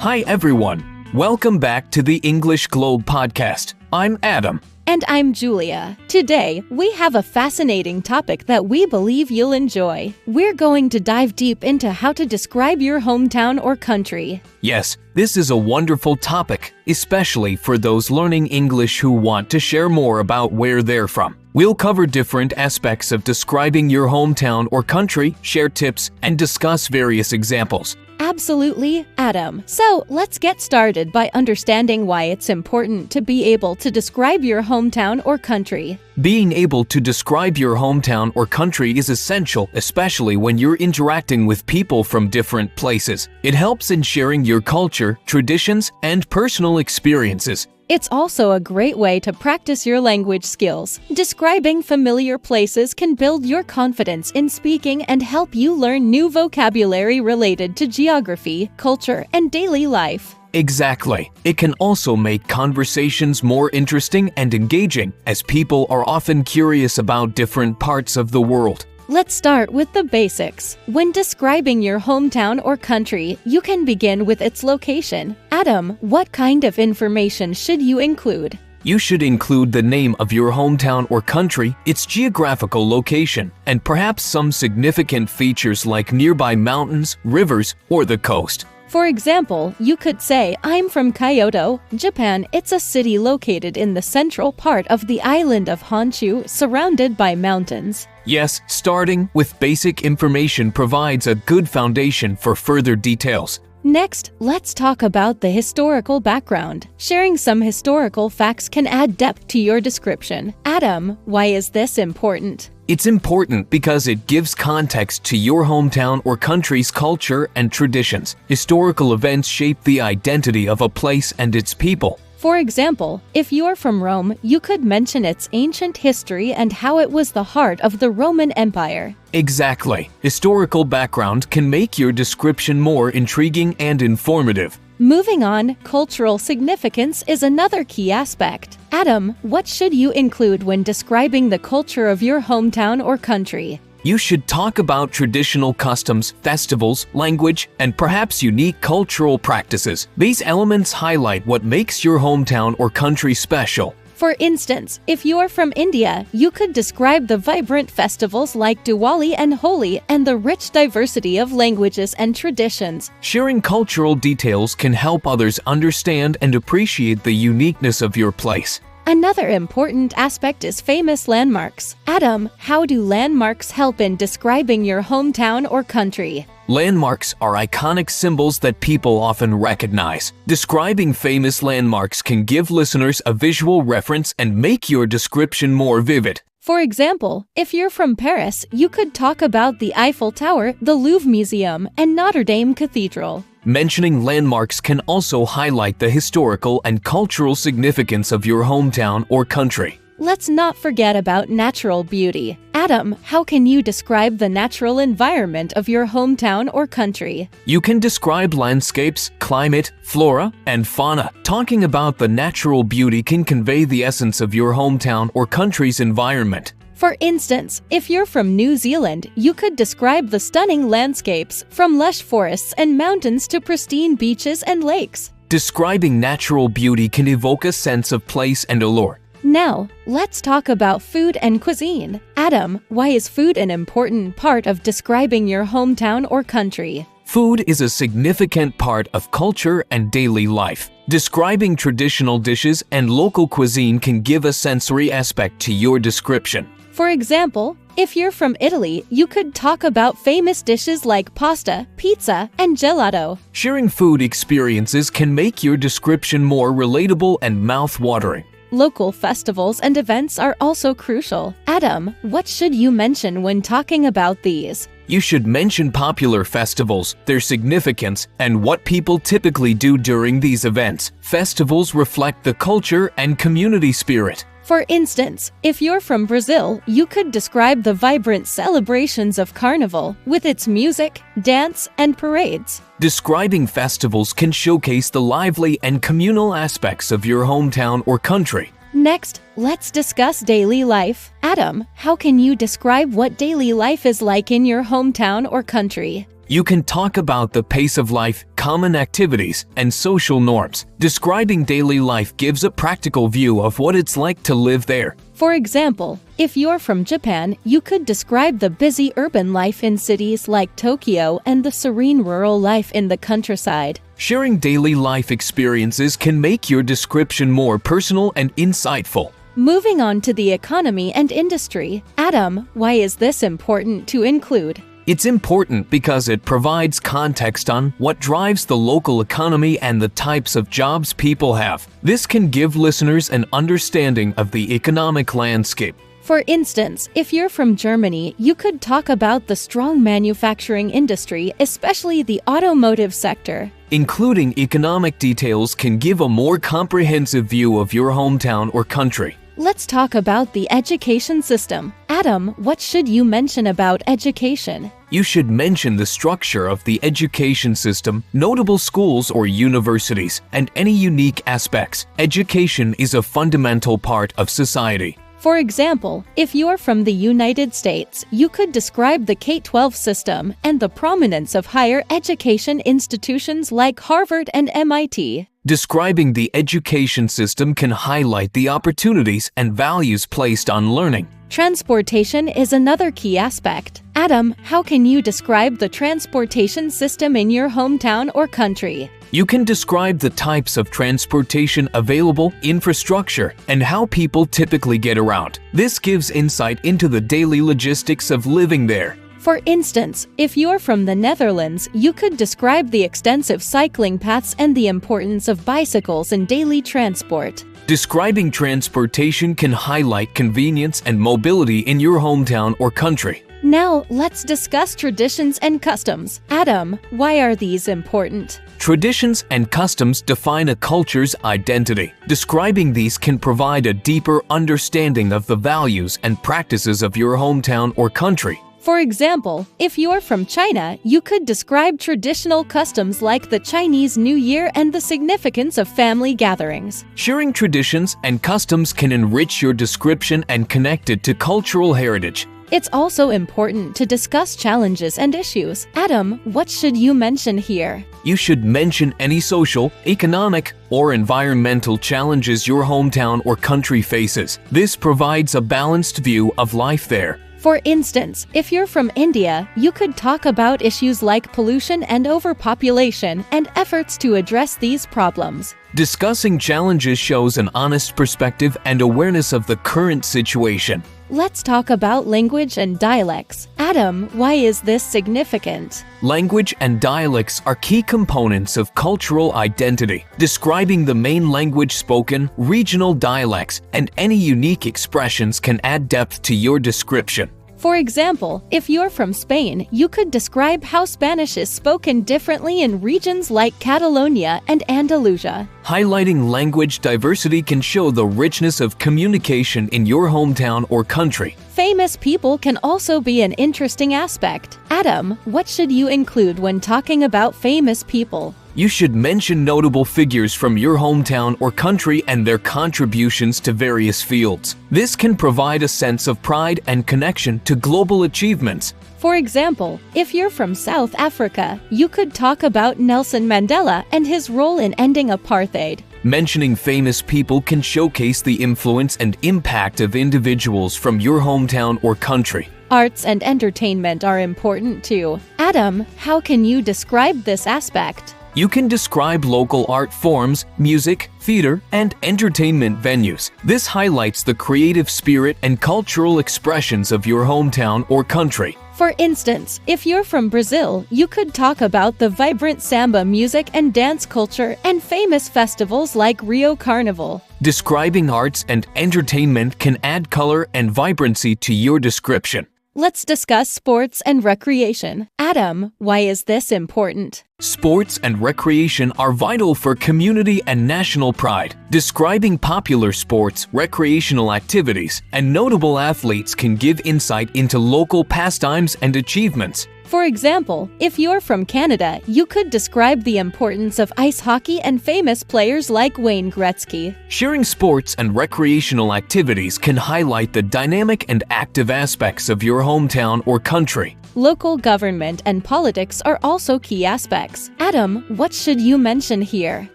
Hi everyone, welcome back to the English Globe podcast. I'm Adam. And I'm Julia. Today, we have a fascinating topic that we believe you'll enjoy. We're going to dive deep into how to describe your hometown or country. Yes, this is a wonderful topic, especially for those learning English who want to share more about where they're from. We'll cover different aspects of describing your hometown or country, share tips, and discuss various examples. Absolutely, Adam. So let's get started by understanding why it's important to be able to describe your hometown or country. Being able to describe your hometown or country is essential, especially when you're interacting with people from different places. It helps in sharing your culture, traditions, and personal experiences. It's also a great way to practice your language skills. Describing familiar places can build your confidence in speaking and help you learn new vocabulary related to geography, culture, and daily life. Exactly. It can also make conversations more interesting and engaging, as people are often curious about different parts of the world. Let's start with the basics. When describing your hometown or country, you can begin with its location. Adam, what kind of information should you include? You should include the name of your hometown or country, its geographical location, and perhaps some significant features like nearby mountains, rivers, or the coast. For example, you could say, I'm from Kyoto, Japan. It's a city located in the central part of the island of Honshu, surrounded by mountains. Yes, starting with basic information provides a good foundation for further details. Next, let's talk about the historical background. Sharing some historical facts can add depth to your description. Adam, why is this important? It's important because it gives context to your hometown or country's culture and traditions. Historical events shape the identity of a place and its people. For example, if you're from Rome, you could mention its ancient history and how it was the heart of the Roman Empire. Exactly. Historical background can make your description more intriguing and informative. Moving on, cultural significance is another key aspect. Adam, what should you include when describing the culture of your hometown or country? You should talk about traditional customs, festivals, language, and perhaps unique cultural practices. These elements highlight what makes your hometown or country special. For instance, if you're from India, you could describe the vibrant festivals like Diwali and Holi and the rich diversity of languages and traditions. Sharing cultural details can help others understand and appreciate the uniqueness of your place. Another important aspect is famous landmarks. Adam, how do landmarks help in describing your hometown or country? Landmarks are iconic symbols that people often recognize. Describing famous landmarks can give listeners a visual reference and make your description more vivid. For example, if you're from Paris, you could talk about the Eiffel Tower, the Louvre Museum, and Notre Dame Cathedral. Mentioning landmarks can also highlight the historical and cultural significance of your hometown or country. Let's not forget about natural beauty. Adam, how can you describe the natural environment of your hometown or country? You can describe landscapes, climate, flora, and fauna. Talking about the natural beauty can convey the essence of your hometown or country's environment. For instance, if you're from New Zealand, you could describe the stunning landscapes, from lush forests and mountains to pristine beaches and lakes. Describing natural beauty can evoke a sense of place and allure. Now, let's talk about food and cuisine. Adam, why is food an important part of describing your hometown or country? Food is a significant part of culture and daily life. Describing traditional dishes and local cuisine can give a sensory aspect to your description. For example, if you're from Italy, you could talk about famous dishes like pasta, pizza, and gelato. Sharing food experiences can make your description more relatable and mouth-watering. Local festivals and events are also crucial. Adam, what should you mention when talking about these? You should mention popular festivals, their significance, and what people typically do during these events. Festivals reflect the culture and community spirit. For instance, if you're from Brazil, you could describe the vibrant celebrations of Carnival with its music, dance, and parades. Describing festivals can showcase the lively and communal aspects of your hometown or country. Next, let's discuss daily life. Adam, how can you describe what daily life is like in your hometown or country? You can talk about the pace of life, common activities, and social norms. Describing daily life gives a practical view of what it's like to live there. For example, if you're from Japan, you could describe the busy urban life in cities like Tokyo and the serene rural life in the countryside. Sharing daily life experiences can make your description more personal and insightful. Moving on to the economy and industry. Adam, why is this important to include? It's important because it provides context on what drives the local economy and the types of jobs people have. This can give listeners an understanding of the economic landscape. For instance, if you're from Germany, you could talk about the strong manufacturing industry, especially the automotive sector. Including economic details can give a more comprehensive view of your hometown or country. Let's talk about the education system. Adam, what should you mention about education? You should mention the structure of the education system, notable schools or universities, and any unique aspects. Education is a fundamental part of society. For example, if you're from the United States, you could describe the K-12 system and the prominence of higher education institutions like Harvard and MIT. Describing the education system can highlight the opportunities and values placed on learning. Transportation is another key aspect. Adam, how can you describe the transportation system in your hometown or country? You can describe the types of transportation available, infrastructure, and how people typically get around. This gives insight into the daily logistics of living there. For instance, if you're from the Netherlands, you could describe the extensive cycling paths and the importance of bicycles in daily transport. Describing transportation can highlight convenience and mobility in your hometown or country. Now, let's discuss traditions and customs. Adam, why are these important? Traditions and customs define a culture's identity. Describing these can provide a deeper understanding of the values and practices of your hometown or country. For example, if you're from China, you could describe traditional customs like the Chinese New Year and the significance of family gatherings. Sharing traditions and customs can enrich your description and connect it to cultural heritage. It's also important to discuss challenges and issues. Adam, what should you mention here? You should mention any social, economic, or environmental challenges your hometown or country faces. This provides a balanced view of life there. For instance, if you're from India, you could talk about issues like pollution and overpopulation and efforts to address these problems. Discussing challenges shows an honest perspective and awareness of the current situation. Let's talk about language and dialects. Adam, why is this significant? Language and dialects are key components of cultural identity. Describing the main language spoken, regional dialects, and any unique expressions can add depth to your description. For example, if you're from Spain, you could describe how Spanish is spoken differently in regions like Catalonia and Andalusia. Highlighting language diversity can show the richness of communication in your hometown or country. Famous people can also be an interesting aspect. Adam, what should you include when talking about famous people? You should mention notable figures from your hometown or country and their contributions to various fields. This can provide a sense of pride and connection to global achievements. For example, if you're from South Africa, you could talk about Nelson Mandela and his role in ending apartheid. Mentioning famous people can showcase the influence and impact of individuals from your hometown or country. Arts and entertainment are important too. Adam, how can you describe this aspect? You can describe local art forms, music, theater, and entertainment venues. This highlights the creative spirit and cultural expressions of your hometown or country. For instance, if you're from Brazil, you could talk about the vibrant samba music and dance culture and famous festivals like Rio Carnival. Describing arts and entertainment can add color and vibrancy to your description. Let's discuss sports and recreation. Adam, why is this important? Sports and recreation are vital for community and national pride. Describing popular sports, recreational activities, and notable athletes can give insight into local pastimes and achievements. For example, if you're from Canada, you could describe the importance of ice hockey and famous players like Wayne Gretzky. Sharing sports and recreational activities can highlight the dynamic and active aspects of your hometown or country. Local government and politics are also key aspects. Adam, what should you mention here?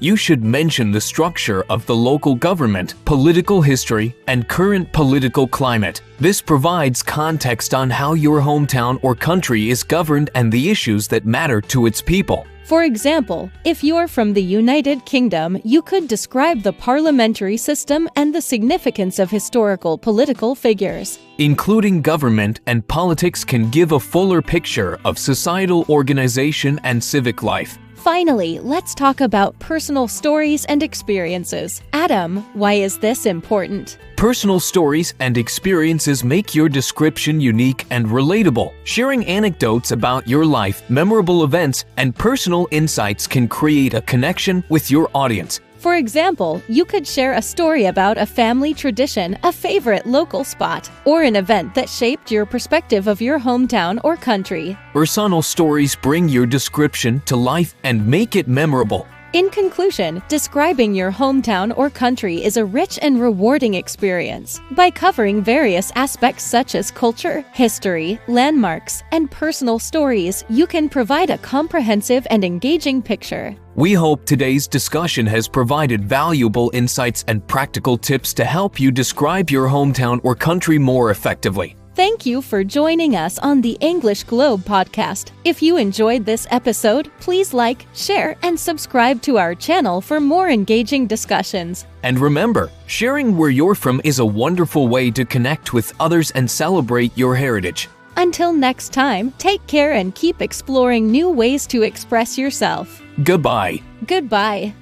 You should mention the structure of the local government, political history, and current political climate. This provides context on how your hometown or country is governed and the issues that matter to its people. For example, if you're from the United Kingdom, you could describe the parliamentary system and the significance of historical political figures. Including government and politics can give a fuller picture of societal organization and civic life. Finally, let's talk about personal stories and experiences. Adam, why is this important? Personal stories and experiences make your description unique and relatable. Sharing anecdotes about your life, memorable events, and personal insights can create a connection with your audience. For example, you could share a story about a family tradition, a favorite local spot, or an event that shaped your perspective of your hometown or country. Personal stories bring your description to life and make it memorable. In conclusion, describing your hometown or country is a rich and rewarding experience. By covering various aspects such as culture, history, landmarks, and personal stories, you can provide a comprehensive and engaging picture. We hope today's discussion has provided valuable insights and practical tips to help you describe your hometown or country more effectively. Thank you for joining us on the English Globe podcast. If you enjoyed this episode, please like, share, and subscribe to our channel for more engaging discussions. And remember, sharing where you're from is a wonderful way to connect with others and celebrate your heritage. Until next time, take care and keep exploring new ways to express yourself. Goodbye. Goodbye.